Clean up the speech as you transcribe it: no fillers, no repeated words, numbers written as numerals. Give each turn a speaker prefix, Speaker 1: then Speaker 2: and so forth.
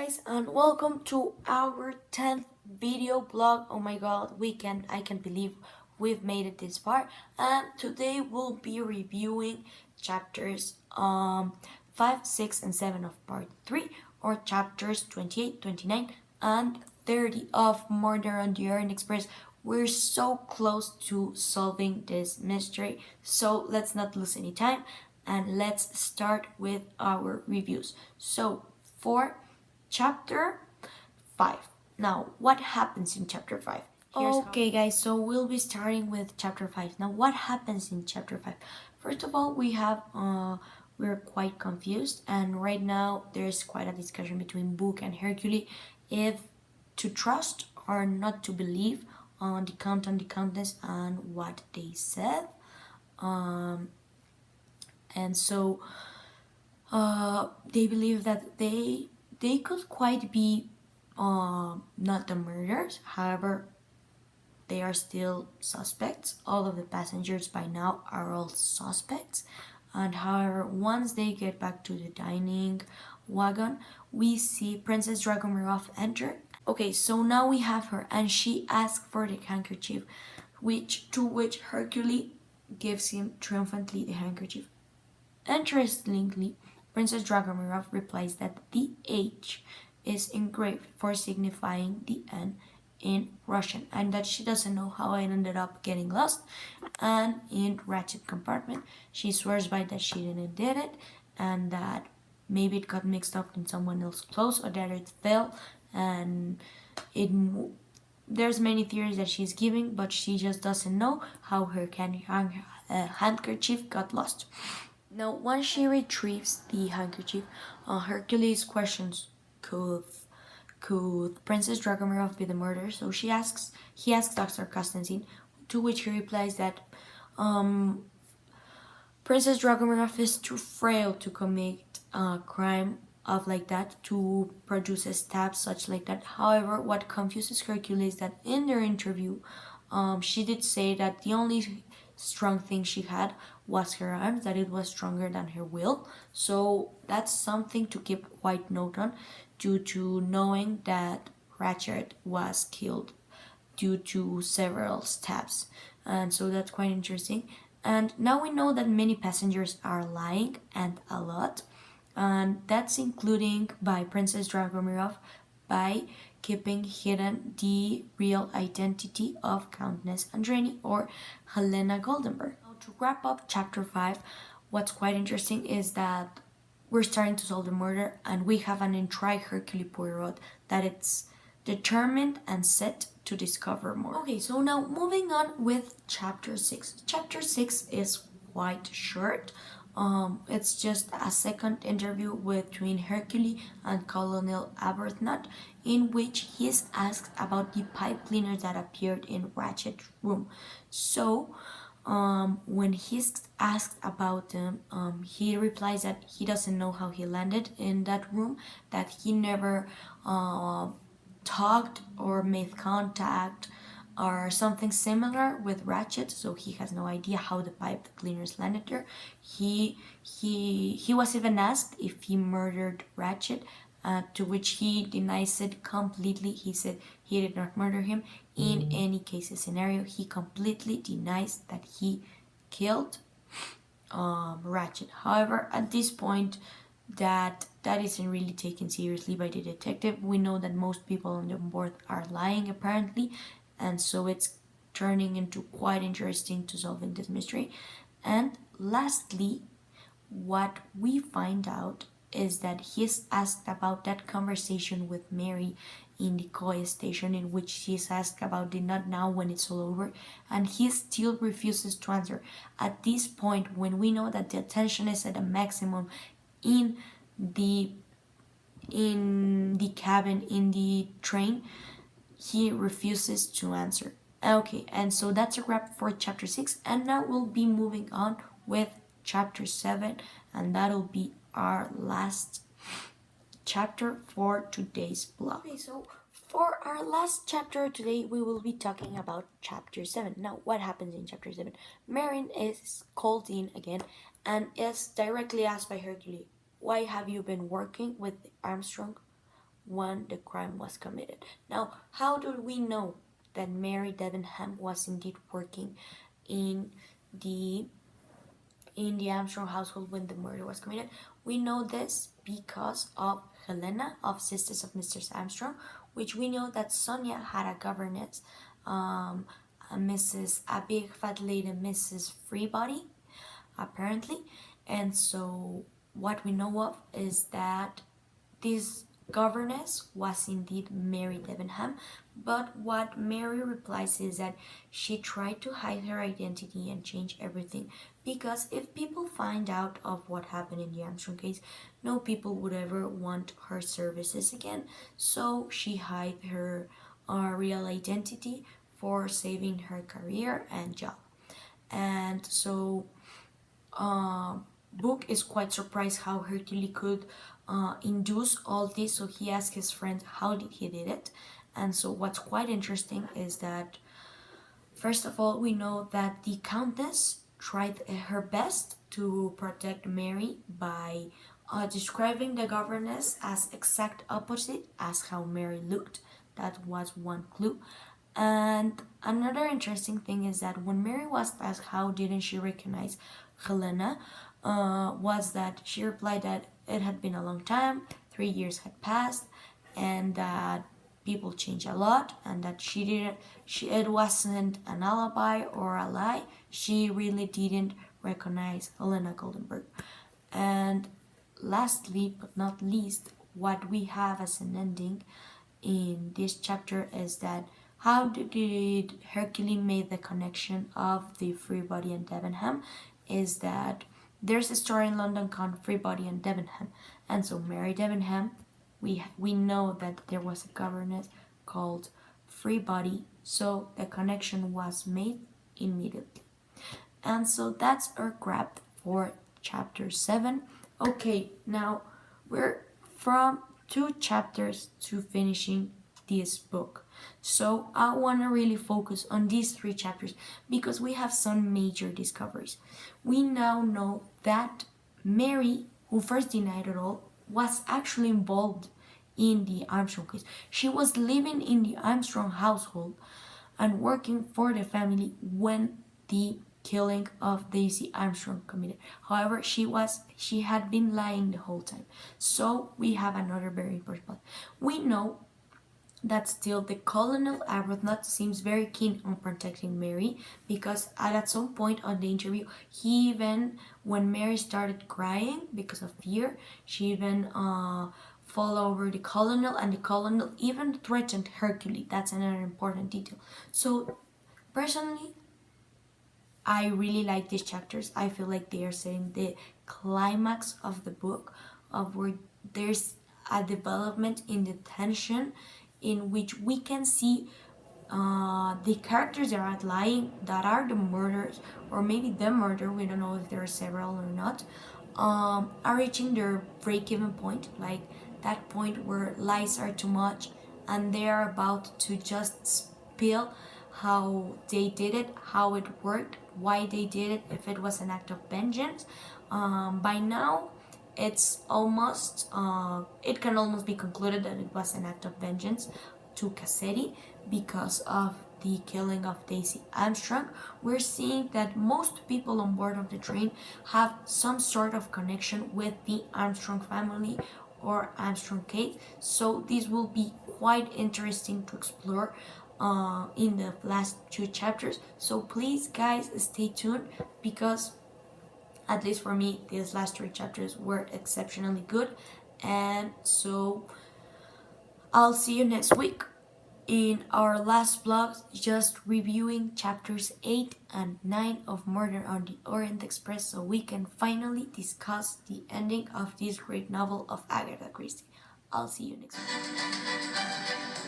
Speaker 1: guys, and welcome to our 10th video blog. Oh my god, I can't believe we've made it this far. And today we'll be reviewing chapters 5, 6 and 7 of part 3, or chapters 28, 29 and 30 of Murder on the Orient Express. We're so close to solving this mystery, so let's not lose any time and let's start with our reviews. So for chapter 5. Now, what happens in chapter 5? Okay, guys, so we'll be starting with chapter 5. Now, what happens in chapter 5? First of all, we're quite confused, and right now there's quite a discussion between Book and Hercules if to trust or not to believe on the Count and the Countess and what they said. And so they believe that they could quite be not the murderers. However, they are still suspects. All of the passengers by now are all suspects. And however, once they get back to the dining wagon, we see Princess Dragomirov enter. Okay, so now we have her, and she asks for the handkerchief, to which Hercules gives him triumphantly the handkerchief. Interestingly, Princess Dragomirov replies that the H is engraved for signifying the N in Russian, and that she doesn't know how it ended up getting lost. And in Ratchet compartment, she swears by that she didn't did it, and that maybe it got mixed up in someone else's clothes, or that it fell, and there's many theories that she's giving, but she just doesn't know how her handkerchief got lost. Now, once she retrieves the handkerchief, Hercules questions, could Princess Dragomirov be the murderer? So he asks Dr. Konstantin, to which he replies that Princess Dragomirov is too frail to commit a crime of like that, to produce a stab such like that. However, what confuses Hercules is that in their interview, she did say that the only strong thing she had was her arms, that it was stronger than her will. So that's something to keep quite note on, due to knowing that Ratchet was killed due to several stabs. And so that's quite interesting. And now we know that many passengers are lying, and a lot, and that's including by Princess Dragomirov by keeping hidden the real identity of Countess Andreni, or Helena Goldenberg. Now, to wrap up chapter 5, what's quite interesting is that we're starting to solve the murder, and we have an intrigue Hercule Poirot that it's determined and set to discover more. Okay, so now moving on with chapter 6. Chapter 6 is quite short. It's just a second interview between Hercules and Colonel Arbuthnot, in which he's asked about the pipe cleaners that appeared in Ratchet's room. So when he's asked about them, he replies that he doesn't know how he landed in that room, that he never talked or made contact or something similar with Ratchet, so he has no idea how the pipe cleaners landed there. He was even asked if he murdered Ratchet, to which he denies it completely. He said he did not murder him. In any case scenario, he completely denies that he killed Ratchet. However, at this point, that isn't really taken seriously by the detective. We know that most people on the board are lying apparently, and so it's turning into quite interesting to solving this mystery. And lastly, what we find out is that he's asked about that conversation with Mary in the Koi station, in which she's asked about the not now when it's all over, and he still refuses to answer. At this point, when we know that the attention is at a maximum in the cabin, in the train, he refuses to answer. Okay, and so that's a wrap for chapter 6, and now we'll be moving on with chapter 7, and that'll be our last chapter for today's blog. Okay, so for our last chapter today, we will be talking about chapter 7. Now, what happens in chapter 7? Marin is called in again and is directly asked by Hercules, why have you been working with Armstrong? when the crime was committed. Now, how do we know that Mary Debenham was indeed working in the Armstrong household when the murder was committed? We know this because of Helena of Sisters of Mr. Armstrong, which we know that Sonia had a governess, a big fat lady, Mrs. Freebody, apparently. And so what we know of is that this governess was indeed Mary Debenham, but what Mary replies is that she tried to hide her identity and change everything, because if people find out of what happened in the Armstrong case, no people would ever want her services again. So she hid her real identity for saving her career and job. And so Book is quite surprised how Hercules could induce all this, so he asked his friend how did he did it. And so what's quite interesting is that, first of all, we know that the Countess tried her best to protect Mary by describing the governess as exact opposite as how Mary looked. That was one clue. And another interesting thing is that when Mary was asked how didn't she recognize Helena, was that she replied that it had been a long time, 3 years had passed, and that people change a lot, and that it wasn't an alibi or a lie. She really didn't recognize Helena Goldenberg. And lastly, but not least, what we have as an ending in this chapter is that how did Hercules make the connection of the Freebody and Debenham is that there's a store in London called Freebody and Debenham, and so Mary Debenham, we know that there was a governess called Freebody, so the connection was made immediately. And so that's our grab for chapter 7. Okay, now we're from 2 chapters to finishing this book. So I want to really focus on these 3 chapters because we have some major discoveries. We now know that Mary, who first denied it all, was actually involved in the Armstrong case. She was living in the Armstrong household and working for the family when the killing of Daisy Armstrong committed. However, she had been lying the whole time. So we have another very important point. We know that still the Colonel Arbuthnot seems very keen on protecting Mary, because at some point on the interview, he even, when Mary started crying because of fear, she even fall over the Colonel, and the Colonel even threatened Hercules. That's another important detail. So personally, I really like these chapters. I feel like they are setting the climax of the book, of where there's a development in the tension in which we can see the characters that are lying, that are the murders, or maybe the murder, we don't know if there are several or not, are reaching their break-even point, like that point where lies are too much and they are about to just spill how they did it, how it worked, why they did it, if it was an act of vengeance. By now, it's almost, it can almost be concluded that it was an act of vengeance to Cassetti because of the killing of Daisy Armstrong. We're seeing that most people on board of the train have some sort of connection with the Armstrong family or Armstrong case, so this will be quite interesting to explore in the last 2 chapters. So please guys, stay tuned, because at least for me, these last 3 chapters were exceptionally good. And so I'll see you next week in our last vlog, just reviewing chapters 8 and 9 of Murder on the Orient Express, so we can finally discuss the ending of this great novel of Agatha Christie. I'll see you next week.